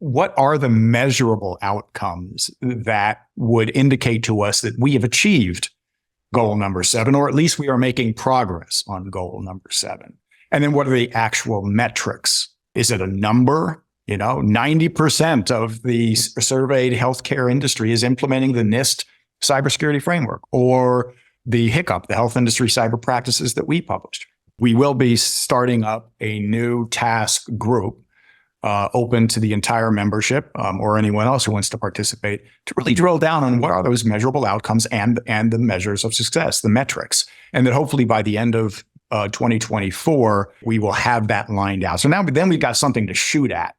what are the measurable outcomes that would indicate to us that we have achieved goal number 7, or at least we are making progress on goal number 7? And then what are the actual metrics? Is it a number? 90% of the surveyed healthcare industry is implementing the NIST cybersecurity framework, or the HICCUP, the health industry cyber practices that we published. We will be starting up a new task group open to the entire membership or anyone else who wants to participate to really drill down on what are those measurable outcomes and the measures of success, the metrics. And that hopefully by the end of 2024, we will have that lined out. So then we've got something to shoot at.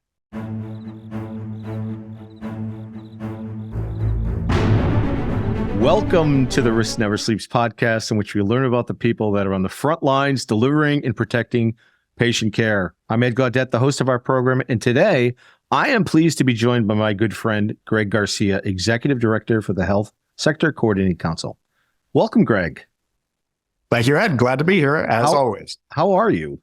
Welcome to the Risk Never Sleeps podcast, in which we learn about the people that are on the front lines delivering and protecting patient care. I'm Ed Gaudet, the host of our program, and today I am pleased to be joined by my good friend, Greg Garcia, Executive Director for the Health Sector Coordinating Council. Welcome, Greg. Thank you, Ed. Glad to be here, as always. How are you?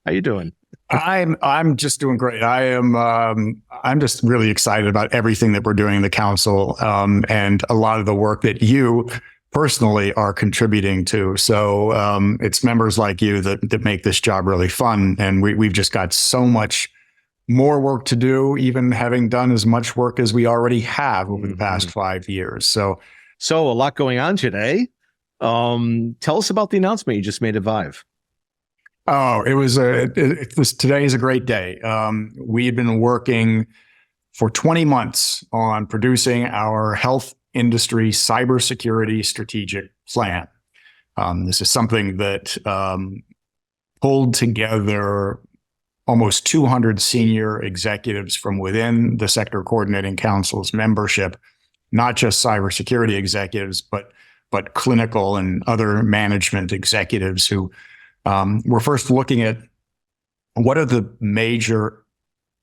How you doing? I'm just doing great. I'm just really excited about everything that we're doing in the council, and a lot of the work that you personally are contributing to. So it's members like you that make this job really fun. And we've just got so much more work to do, even having done as much work as we already have over the past 5 years. So a lot going on today. Tell us about the announcement you just made at ViVE. Oh, today is a great day. We had been working for 20 months on producing our health industry cybersecurity strategic plan. This is something that pulled together almost 200 senior executives from within the Sector Coordinating Council's membership, not just cybersecurity executives, but clinical and other management executives who were first looking at what are the major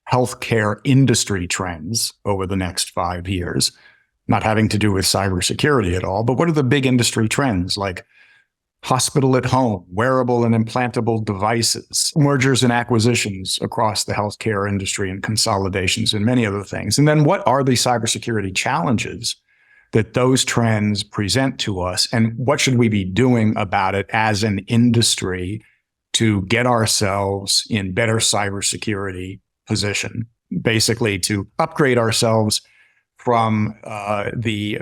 healthcare industry trends over the next 5 years, not having to do with cybersecurity at all, but what are the big industry trends like hospital at home, wearable and implantable devices, mergers and acquisitions across the healthcare industry and consolidations and many other things. And then what are the cybersecurity challenges that those trends present to us, and what should we be doing about it as an industry to get ourselves in better cybersecurity position, basically to upgrade ourselves from the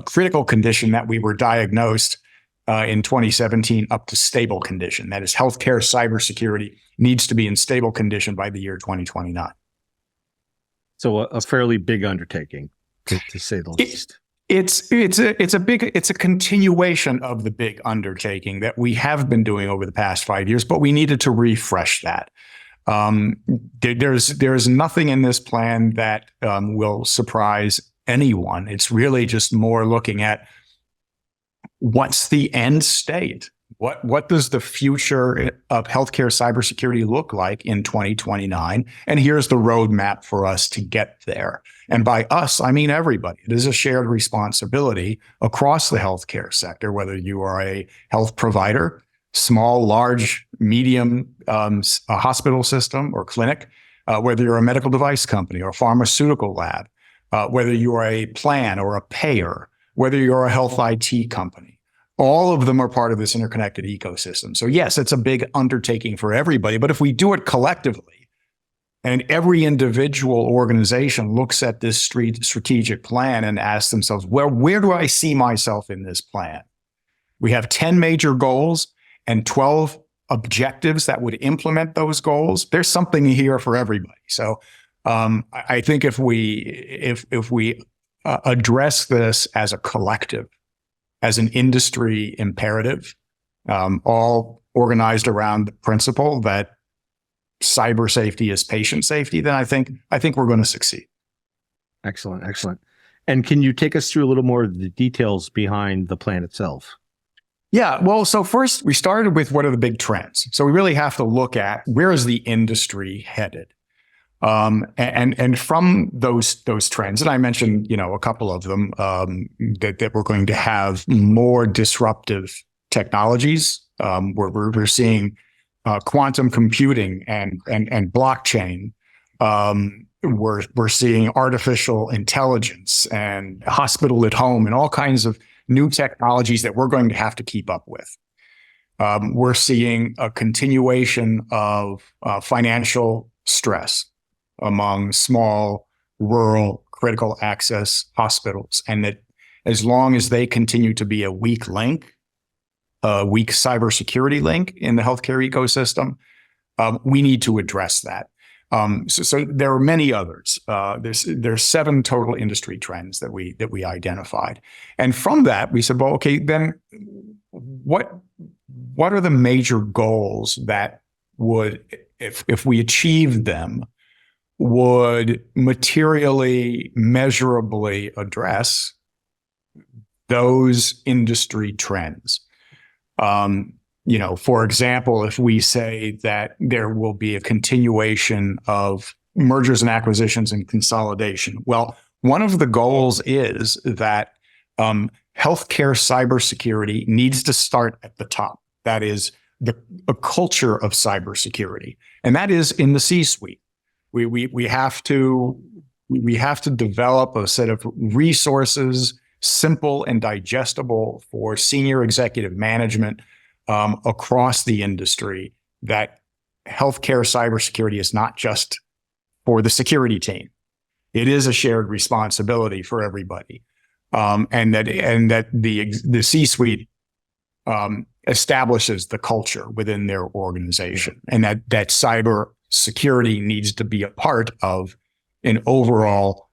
critical condition that we were diagnosed in 2017 up to stable condition. That is, healthcare cybersecurity needs to be in stable condition by the year 2029. So a fairly big undertaking, to say the least. It's a continuation of the big undertaking that we have been doing over the past 5 years, but we needed to refresh that. There's nothing in this plan that will surprise anyone. It's really just more looking at what's the end state. What does the future of healthcare cybersecurity look like in 2029? And here's the roadmap for us to get there. And by us, I mean everybody. It is a shared responsibility across the healthcare sector, whether you are a health provider, small, large, medium a hospital system or clinic, whether you're a medical device company or a pharmaceutical lab, whether you are a plan or a payer, whether you're a health IT company. All of them are part of this interconnected ecosystem. So yes, it's a big undertaking for everybody, but if we do it collectively and every individual organization looks at this strategic plan and asks themselves, well, where do I see myself in this plan? We have 10 major goals and 12 objectives that would implement those goals. There's something here for everybody. So I think if we address this as a collective, as an industry imperative, all organized around the principle that cyber safety is patient safety, then I think we're going to succeed. Excellent. And can you take us through a little more of the details behind the plan itself? Yeah, well, so first we started with what are the big trends. So we really have to look at where is the industry headed. And from those trends, and I mentioned, a couple of them, that we're going to have more disruptive technologies. We're seeing quantum computing and blockchain we're seeing artificial intelligence and hospital at home and all kinds of new technologies that we're going to have to keep up with. We're seeing a continuation of financial stress among small, rural, critical access hospitals, and that as long as they continue to be a weak link, a weak cybersecurity link in the healthcare ecosystem, we need to address that. So there are many others. There's 7 total industry trends that we identified, and from that we said, well, okay, then what are the major goals that would, if we achieved them, would materially, measurably address those industry trends? For example, if we say that there will be a continuation of mergers and acquisitions and consolidation, well, one of the goals is that healthcare cybersecurity needs to start at the top. That is a culture of cybersecurity, and that is in the C-suite. We have to develop a set of resources, simple and digestible for senior executive management across the industry, that healthcare cybersecurity is not just for the security team. It is a shared responsibility for everybody, and that the C-suite establishes the culture within their organization, and that cyber security needs to be a part of an overall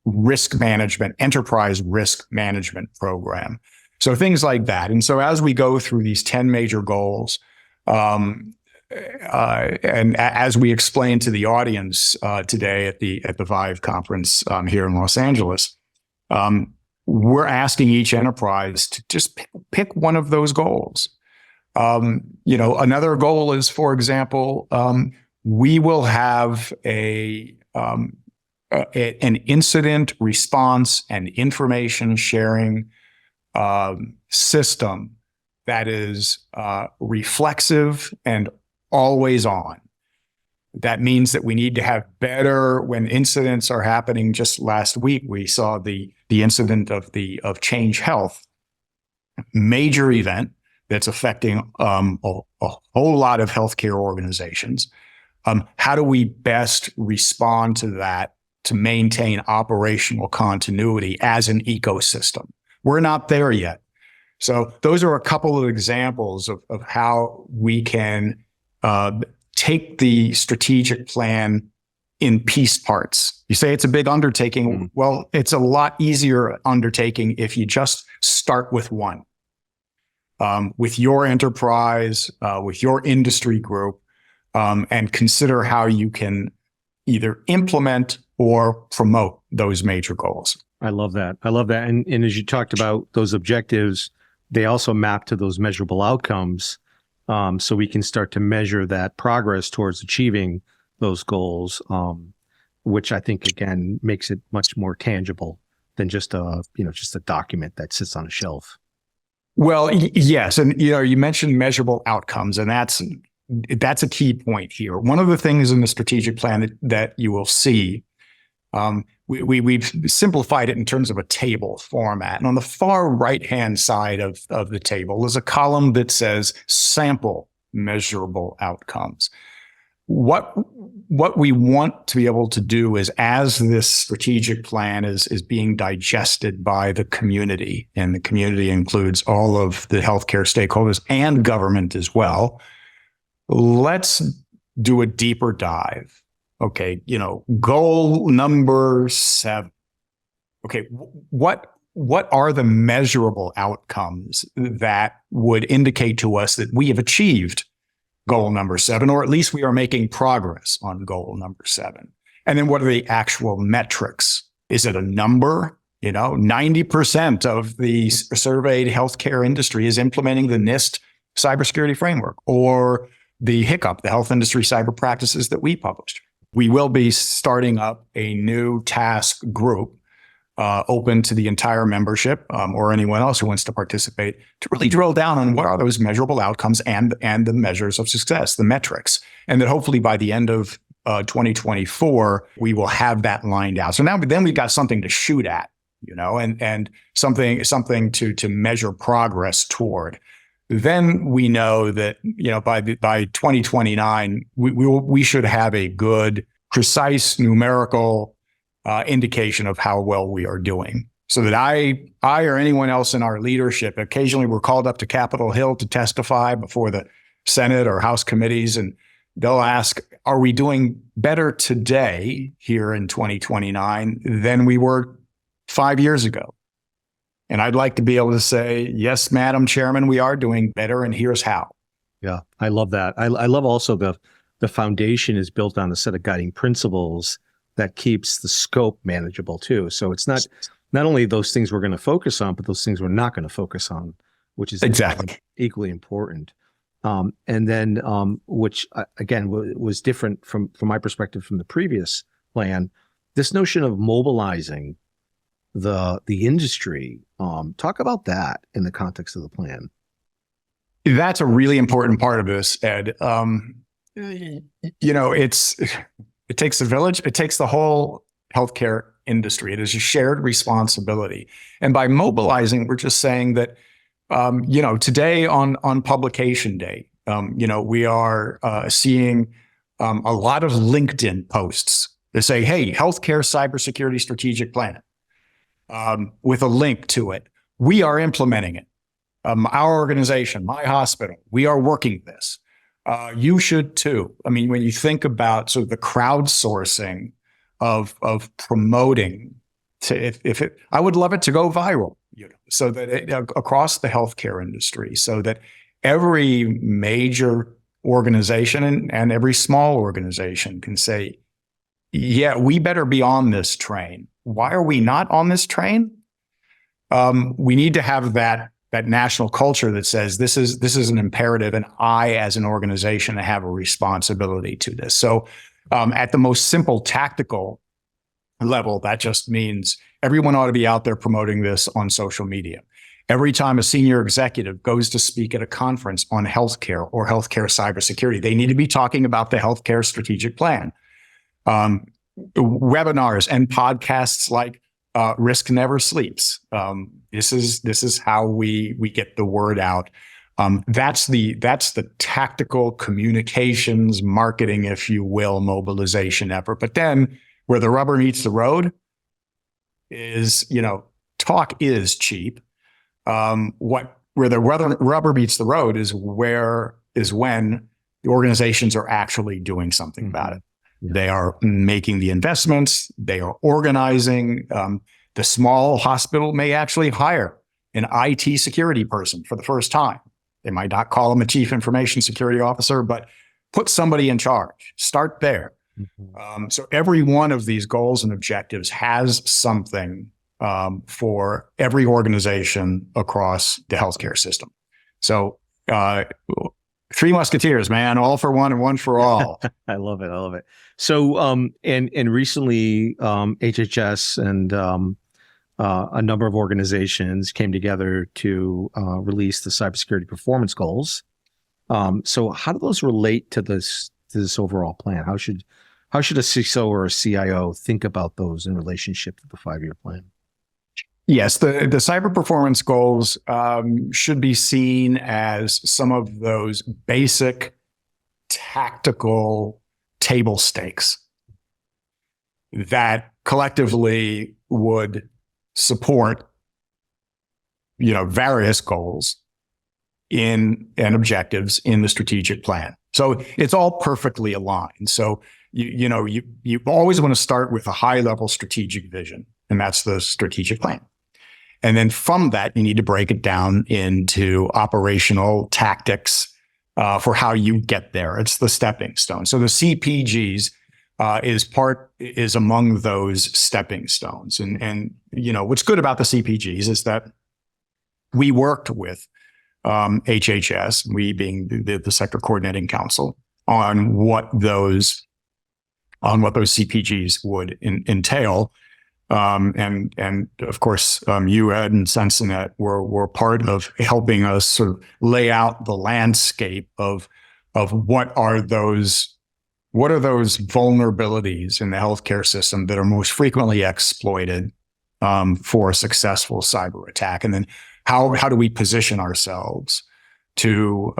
risk management, enterprise risk management program. So things like that. And so as we go through these 10 major goals, and as we explained to the audience today at the ViVE conference here in Los Angeles, we're asking each enterprise to just pick one of those goals. Another goal is, for example, we will have an incident response and information sharing system that is reflexive and always on. That means that we need to have better when incidents are happening. Just last week, we saw the incident of Change Health, major event that's affecting a whole lot of healthcare organizations. How do we best respond to that to maintain operational continuity as an ecosystem? We're not there yet. So those are a couple of examples of how we can take the strategic plan in piece parts. You say it's a big undertaking. Mm-hmm. Well, it's a lot easier undertaking if you just start with one, with your enterprise, with your industry group, and consider how you can either implement or promote those major goals. I love that. And as you talked about those objectives, they also map to those measurable outcomes. So we can start to measure that progress towards achieving those goals, which I think, again, makes it much more tangible than just a document that sits on a shelf. Well, yes. And, you mentioned measurable outcomes, and that's a key point here. One of the things in the strategic plan that you will see, we've simplified it in terms of a table format. And on the far right-hand side of the table is a column that says sample measurable outcomes. What we want to be able to do is, as this strategic plan is being digested by the community, and the community includes all of the healthcare stakeholders and government as well, let's do a deeper dive. Okay, goal number 7. Okay, what are the measurable outcomes that would indicate to us that we have achieved goal number 7, or at least we are making progress on goal number 7? And then what are the actual metrics? Is it a number? 90% of the surveyed healthcare industry is implementing the NIST cybersecurity framework, or the HICCUP, the Health Industry Cyber Practices that we published. We will be starting up a new task group open to the entire membership or anyone else who wants to participate, to really drill down on what are those measurable outcomes and the measures of success, the metrics. And that hopefully by the end of 2024, we will have that lined out. So then we've got something to shoot at, and something to measure progress toward. Then we know that, by 2029, we should have a good, precise numerical indication of how well we are doing. So that I or anyone else in our leadership, occasionally we're called up to Capitol Hill to testify before the Senate or House committees, and they'll ask, are we doing better today here in 2029 than we were 5 years ago? And I'd like to be able to say, yes, Madam Chairman, we are doing better, and here's how. Yeah, I love that. I love also the foundation is built on a set of guiding principles that keeps the scope manageable too. So it's not only those things we're going to focus on, but those things we're not going to focus on, which is exactly equally important. And then, which again was different from my perspective from the previous plan, this notion of mobilizing the industry. Talk about that in the context of the plan. That's a really important part of this, Ed. It takes a village. It takes the whole healthcare industry. It is a shared responsibility. And by mobilizing, we're just saying that, today on publication day, we are seeing a lot of LinkedIn posts that say, hey, healthcare cybersecurity strategic plan, with a link to it. We are implementing it. Our organization, my hospital, we are working this. You should too. I mean, when you think about sort of the crowdsourcing of promoting, I would love it to go viral, so that across the healthcare industry, so that every major organization and every small organization can say, yeah, we better be on this train. Why are we not on this train? We need to have that national culture that says this is an imperative, and I, as an organization, have a responsibility to this. So, at the most simple tactical level, that just means everyone ought to be out there promoting this on social media. Every time a senior executive goes to speak at a conference on healthcare or healthcare cybersecurity, they need to be talking about the healthcare strategic plan. Webinars and podcasts like Risk Never Sleeps. This is how we get the word out. That's the tactical communications, marketing, if you will, mobilization effort. But then where the rubber meets the road is, talk is cheap. Where the rubber meets the road is when the organizations are actually doing something about it. They are making the investments. They are organizing. The small hospital may actually hire an IT security person for the first time. They might not call them a chief information security officer, but put somebody in charge. Start there. So every one of these goals and objectives has something for every organization across the healthcare system. So three musketeers, man, all for one and one for all. I love it. So, and recently, HHS and a number of organizations came together to release the cybersecurity performance goals. So, how do those relate to this overall plan? How should a CISO or a CIO think about those in relationship to the 5-year plan? Yes, the cyber performance goals should be seen as some of those basic tactical table stakes that collectively would support, various goals and objectives in the strategic plan. So it's all perfectly aligned. So you always want to start with a high level strategic vision, and that's the strategic plan. And then from that, you need to break it down into operational tactics for how you get there. It's the stepping stone. So the CPGs is among those stepping stones. And what's good about the CPGs is that we worked with HHS, we being the Sector Coordinating Council, on what those CPGs would entail. And of course, you, Ed, and Censinet were part of helping us sort of lay out the landscape of what are those what are those vulnerabilities in the healthcare system that are most frequently exploited for a successful cyber attack? And then how do we position ourselves to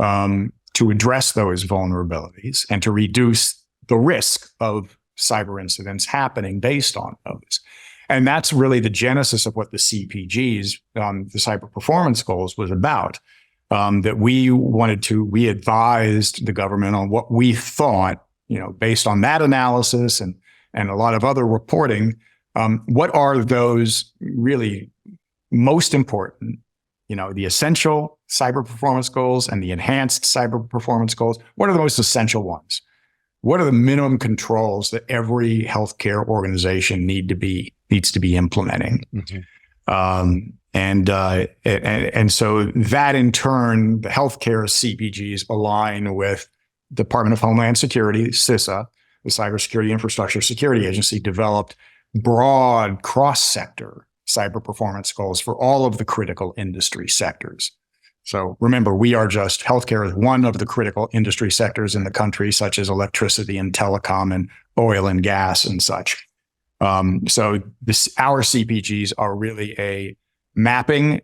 address those vulnerabilities and to reduce the risk of cyber incidents happening based on those? And that's really the genesis of what the CPGs, the cyber performance goals, was about. That we advised the government on what we thought, based on that analysis and a lot of other reporting, what are those really most important, the essential cyber performance goals and the enhanced cyber performance goals. What are the most essential ones? What are the minimum controls that every healthcare organization needs to be implementing? Mm-hmm. And so that in turn, the healthcare CPGs align with Department of Homeland Security, CISA, the Cybersecurity Infrastructure Security Agency, developed broad cross-sector cyber performance goals for all of the critical industry sectors. So remember, healthcare is one of the critical industry sectors in the country, such as electricity and telecom and oil and gas and such. So our CPGs are really a mapping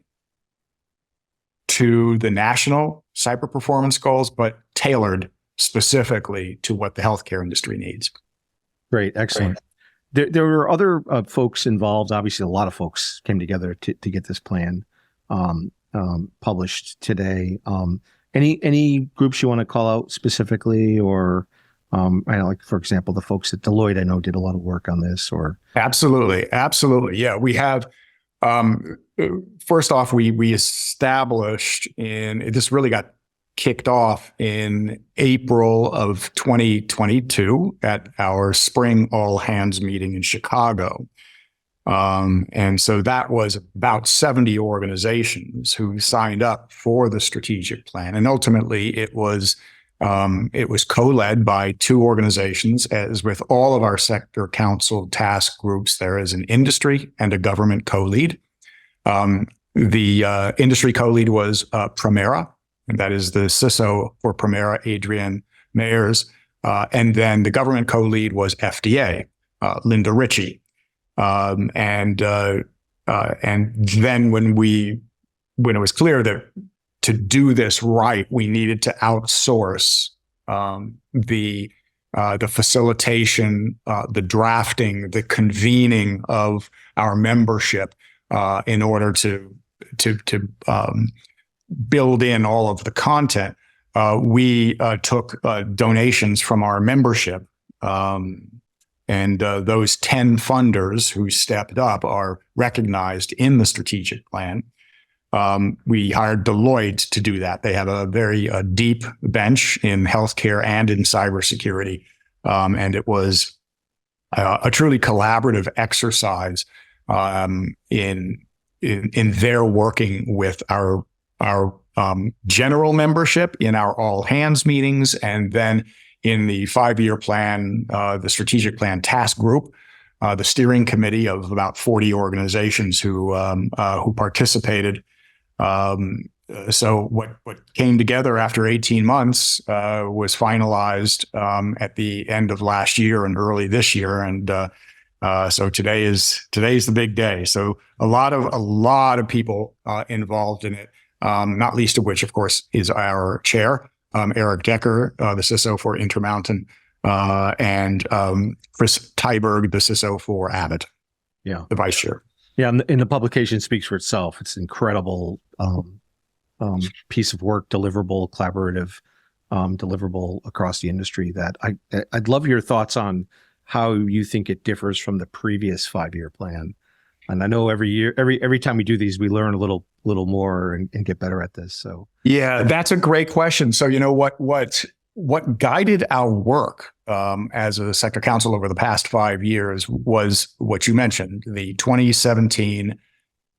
to the national cyber performance goals, but tailored specifically to what the healthcare industry needs. Great. Excellent. There were other folks involved. Obviously, a lot of folks came together to get this plan published today. Any groups you want to call out specifically, or I know, like, for example, the folks at Deloitte, I know, did a lot of work on this. Or Absolutely. Yeah, we have. First off, we established this really got kicked off in April of 2022 at our spring all hands meeting in Chicago. And so that was about 70 organizations who signed up for the strategic plan. And ultimately it was co-led by two organizations, as with all of our sector council task groups. There is an industry and a government co-lead. The industry co-lead was Premera, and that is the CISO for Premera, Adrienne Mayers. And then the government co-lead was FDA, Linda Ritchie. And then when it was clear that to do this right, we needed to outsource the facilitation, the drafting, the convening of our membership in order to build in all of the content. We took donations from our membership, and those 10 funders who stepped up are recognized in the strategic plan. We hired Deloitte to do that. They have a very deep bench in healthcare and in cybersecurity, and it was a truly collaborative exercise in their working with our general membership in our all hands meetings, and then in the 5-year plan, the strategic plan task group, the steering committee of about 40 organizations who participated. So what came together after 18 months was finalized at the end of last year and early this year, and so today's the big day. So a lot of people involved in it, not least of which, of course, is our chair, Eric Decker, the CISO for Intermountain, and Chris Tyberg, the CISO for Abbott, the vice chair. Yeah, and the publication speaks for itself. It's an incredible piece of work, collaborative deliverable across the industry. That I'd love your thoughts on how you think it differs from the previous 5-year plan. And I know every year, every time we do these, we learn a little more and get better at this. So yeah, that's a great question. So what guided our work as a sector council over the past 5 years was what you mentioned, the 2017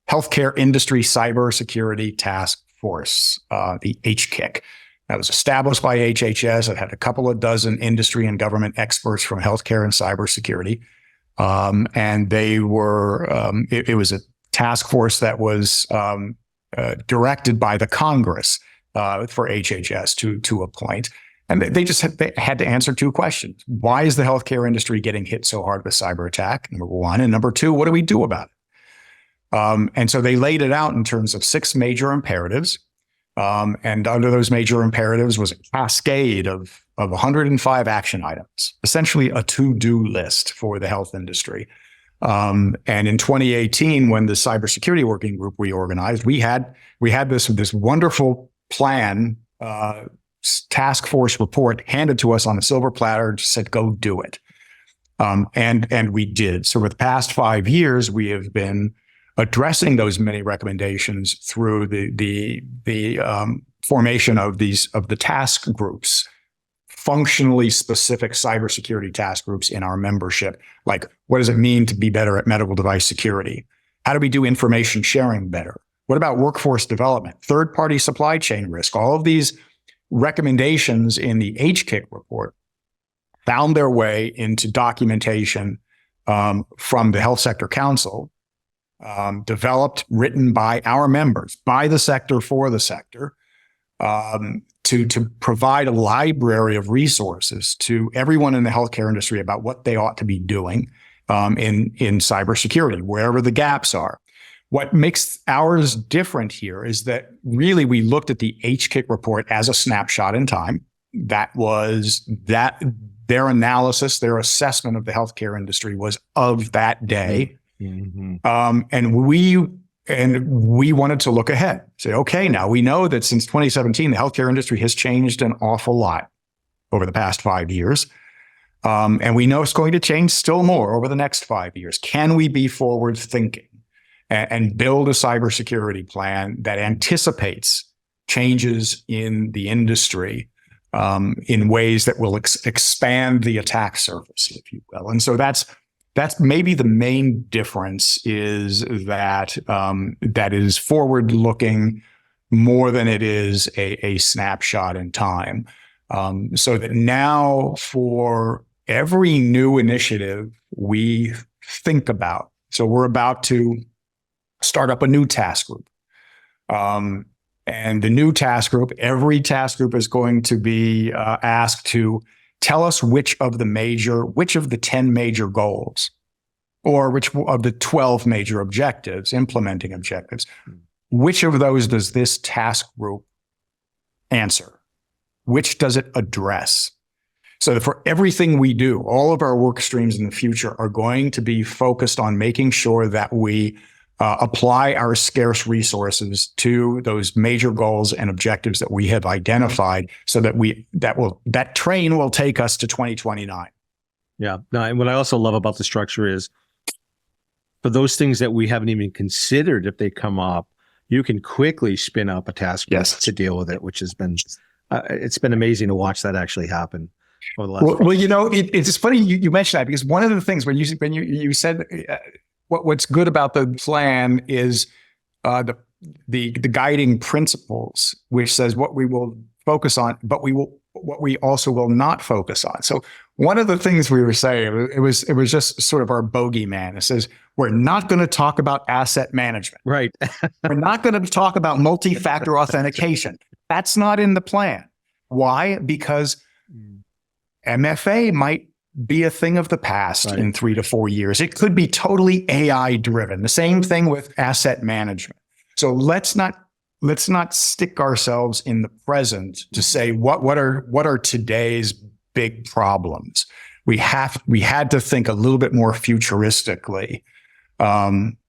Healthcare Industry Cybersecurity Task Force, the HCIC. That was established by HHS. It had a couple of dozen industry and government experts from healthcare and cybersecurity. And they were, it was a task force that was directed by the Congress for HHS to appoint. And they had to answer two questions. Why is the healthcare industry getting hit so hard with cyber attack? Number one. And number two, what do we do about it? And so they laid it out in terms of 6 major imperatives. And under those major imperatives was a cascade of 105 action items, essentially a to-do list for the health industry. And in 2018, when the Cybersecurity Working Group reorganized, we had this wonderful plan, task force report handed to us on a silver platter, just said, go do it. And we did. So for the past 5 years, we have been addressing those many recommendations through the formation of the task groups, functionally specific cybersecurity task groups in our membership. Like, what does it mean to be better at medical device security? How do we do information sharing better? What about workforce development, third-party supply chain risk? All of these recommendations in the HCIC report found their way into documentation from the Health Sector Council, developed, written by our members, by the sector, for the sector, to provide a library of resources to everyone in the healthcare industry about what they ought to be doing in cybersecurity, wherever the gaps are. What makes ours different here is that really we looked at the HCIC report as a snapshot in time. That was their analysis, their assessment of the healthcare industry was of that day. Mm-hmm. And we wanted to look ahead, say, okay, now we know that since 2017, the healthcare industry has changed an awful lot over the past 5 years. And we know it's going to change still more over the next 5 years. Can we be forward thinking and build a cybersecurity plan that anticipates changes in the industry in ways that will expand the attack surface, if you will? And so that's maybe the main difference, is that that is forward-looking more than it is a snapshot in time. So that now for every new initiative we think about, so we're about to start up a new task group. And the new task group, every task group is going to be asked to tell us which of the 10 major goals, or which of the 12 major objectives, implementing objectives, which of those does this task group answer? Which does it address? So that for everything we do, all of our work streams in the future are going to be focused on making sure that we apply our scarce resources to those major goals and objectives that we have identified, so that that train will take us to 2029. Yeah. No, and what I also love about the structure is, for those things that we haven't even considered, if they come up, you can quickly spin up a task force to deal with it, which has been it's been amazing to watch that actually happen over the last. Well, you know, it's funny you mentioned that, because one of the things when you said what's good about the plan is the guiding principles, which says what we will focus on, but what we also will not focus on. So one of the things we were saying, it was just sort of our bogeyman. It says, we're not going to talk about asset management. Right. We're not going to talk about multi-factor authentication. That's not in the plan. Why? Because MFA might be a thing of the past in 3 to 4 years. It could be totally AI driven. The same thing with asset management. So let's not stick ourselves in the present to say what are today's big problems. We had to think a little bit more futuristically.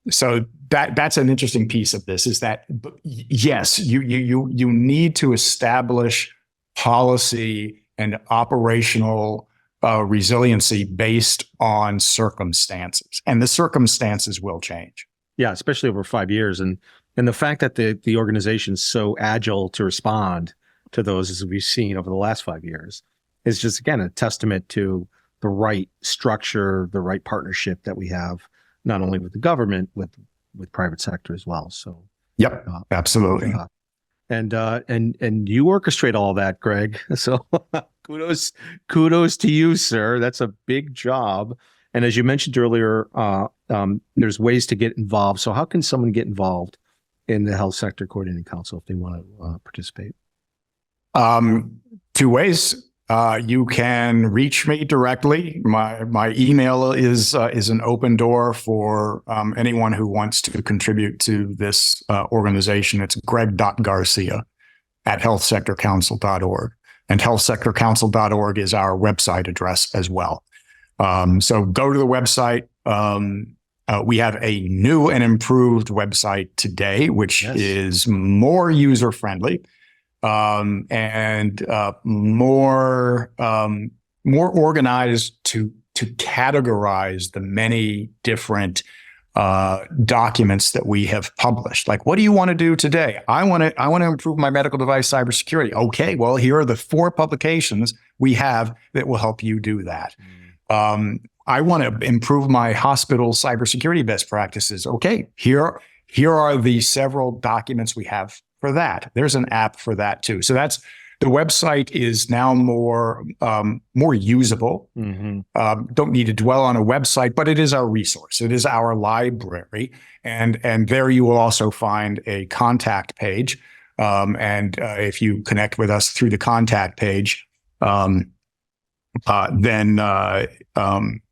So that's an interesting piece of this, is that yes, you need to establish policy and operational resiliency based on circumstances, and the circumstances will change. Yeah, especially over 5 years, and the fact that the organization is so agile to respond to those, as we've seen over the last 5 years, is just, again, a testament to the right structure, the right partnership that we have, not only with the government, with private sector as well. So, yep, absolutely. And you orchestrate all that, Greg. So kudos to you, sir. That's a big job. And as you mentioned earlier, there's ways to get involved. So how can someone get involved in the Health Sector Coordinating Council if they want to participate? Two ways. You can reach me directly. My email is an open door for anyone who wants to contribute to this organization. It's greg.garcia@healthsectorcouncil.org. And healthsectorcouncil.org is our website address as well. So go to the website. We have a new and improved website today, which is more user-friendly. And more organized to categorize the many different documents that we have published. Like, what do you want to do today? I want to improve my medical device cybersecurity. Okay, well, here are the 4 publications we have that will help you do that. I want to improve my hospital cybersecurity best practices. Okay, here are the several documents we have for that. There's an app for that too. So the website is now more usable. Don't need to dwell on a website, but it is our resource. It is our library. And there you will also find a contact page. And if you connect with us through the contact page, then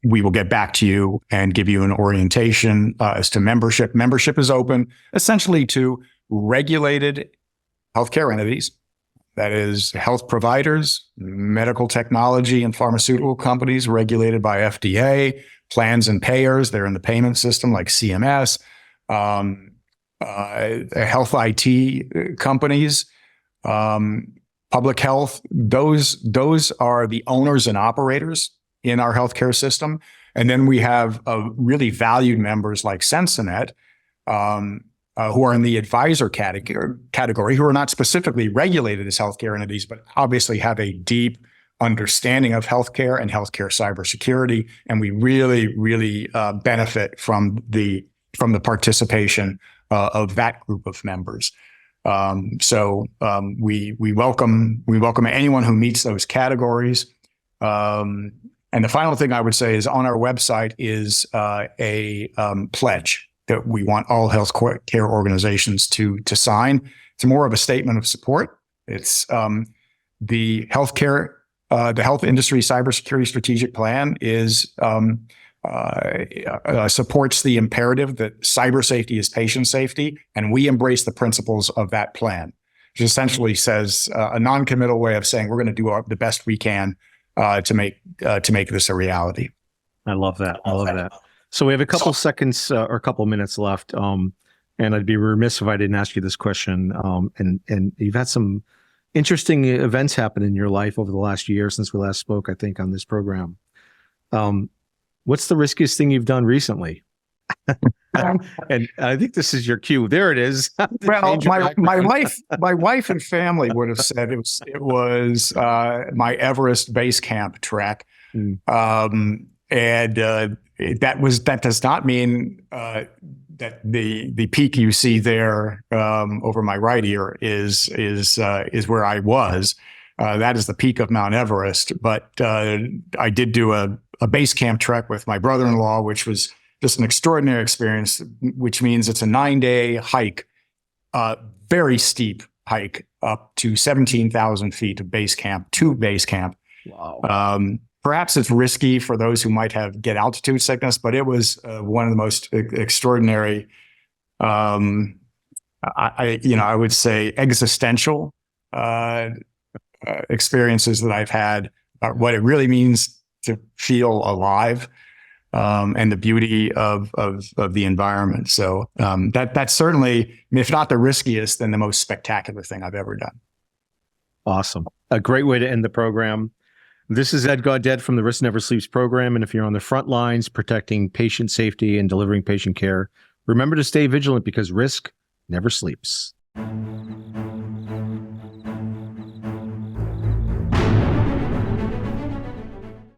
we will get back to you and give you an orientation as to membership. Membership is open essentially to regulated healthcare entities, that is health providers, medical technology and pharmaceutical companies regulated by FDA, plans and payers, they're in the payment system like CMS, health IT companies, public health, those are the owners and operators in our healthcare system. And then we have really valued members like Censinet, who are in the advisor category, who are not specifically regulated as healthcare entities, but obviously have a deep understanding of healthcare and healthcare cybersecurity. And we really, really benefit from the participation of that group of members. So we welcome anyone who meets those categories. And the final thing I would say is on our website is a pledge that we want all healthcare organizations to sign. It's more of a statement of support. It's the health industry cybersecurity strategic plan is supports the imperative that cyber safety is patient safety, and we embrace the principles of that plan, which essentially says a non-committal way of saying we're going to do the best we can to make this a reality. I love that. I love that. So we have a couple seconds or a couple minutes left, and I'd be remiss if I didn't ask you this question. And you've had some interesting events happen in your life over the last year since we last spoke, I think, on this program. What's the riskiest thing you've done recently? And I think this is your cue. There it is. Well, my wife and family would have said it was my Everest Base Camp trek. That does not mean that the peak you see there over my right ear is where I was. That is the peak of Mount Everest. But I did do a base camp trek with my brother-in-law, which was just an extraordinary experience. Which means it's a 9-day hike, very steep hike up to 17,000 feet of base camp to base camp. Wow. Perhaps it's risky for those who might get altitude sickness, but it was one of the most extraordinary, I would say existential experiences that I've had about what it really means to feel alive and the beauty of the environment. So that's certainly, if not the riskiest, then the most spectacular thing I've ever done. Awesome. A great way to end the program. This is Ed Gaudet from the Risk Never Sleeps program. And if you're on the front lines protecting patient safety and delivering patient care, remember to stay vigilant because risk never sleeps.